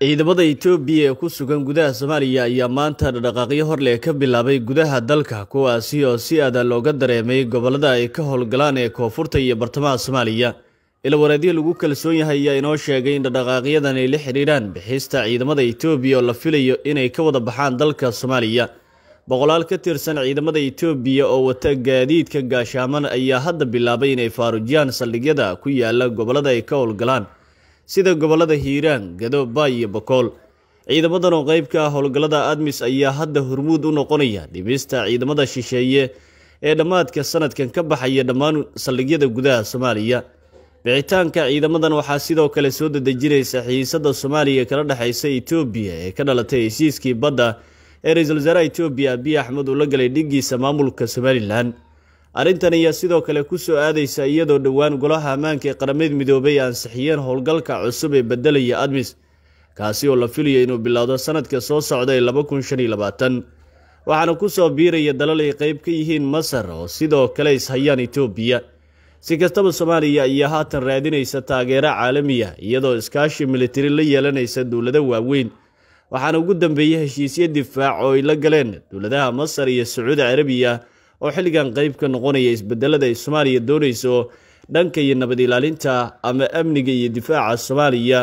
ciidamada Itoobiya ee ku sugan gudaha Soomaaliya ayaa maanta dhaqaaqyo hor leh ka bilaabay gudaha dalka kuwaasi oo si aad looga dareemay gobolada ay ka howlgalaan ee koonfurta iyo bartamaha Soomaaliya. ila wareedyo lagu kalsoon yahay ayaa inoo sheegay in dhaqaaqyadan ay la xiriiraan bixista ciidamada Itoobiya oo la filayo inay ka wada baxaan dalka Soomaaliya. boqolaal ka tirsan ciidamada Itoobiya oo wata gaadiidka gaashaaman ayaa hadda bilaabay inay faarujiyaan saldhigyada ku yaala gobolada ay ka howlgalaan sida gobolada Hiiraan, Gado, Bay iyo Boqol. ciidamadan oo qayb ka ah howlgalada ADMIS ayaa hadda hormuud u noqonaya dhimista ciidamada shisheeye ee dhamaadka sanadkan ka baxaya dhammaan saldhigyada gudaha Soomaaliya. bixitaanka ciidamadan waxaa sidoo kale soo dadejinaysa xiisada Soomaaliya kala dhaxaysa Itoobiya ee ka dhalatay heshiiskii badda ee ra'iisul wasaaraha Itoobiya Abiy Ahmed uu la galay dhigiisa maamulka Somaliland. arrintan ayaa sidoo kale ku soo aadaysa iyadoo dhawaan golaha ammaanka ee qaramada midoobay ansixiyeen howlgalka cusub ee bedelaya ADMIS kaasi oo la filayo inuu bilowdo sanadka soo socda ee 2025 waxaana ku soo biiraya dalal ay qayb ka yihiin Masar oo sidoo kale is hayaan Itoobiya. si kastaba Soomaaliya ayaa haatan raadinaysa taageero caalami ah iyadoo iskaashi militari la yeelanaysa dawlado waaweyn waxaana ugu dambeeyay heshiisyo difaac oo ay la galeen dawladaha Masar iyo Sacuudi Carabiya oo xilligan qayb ka noqonaya isbedelada ay Soomaaliya doonayso dhanka iyo nabad ilaalinta ama amniga iyo difaaca Soomaaliya.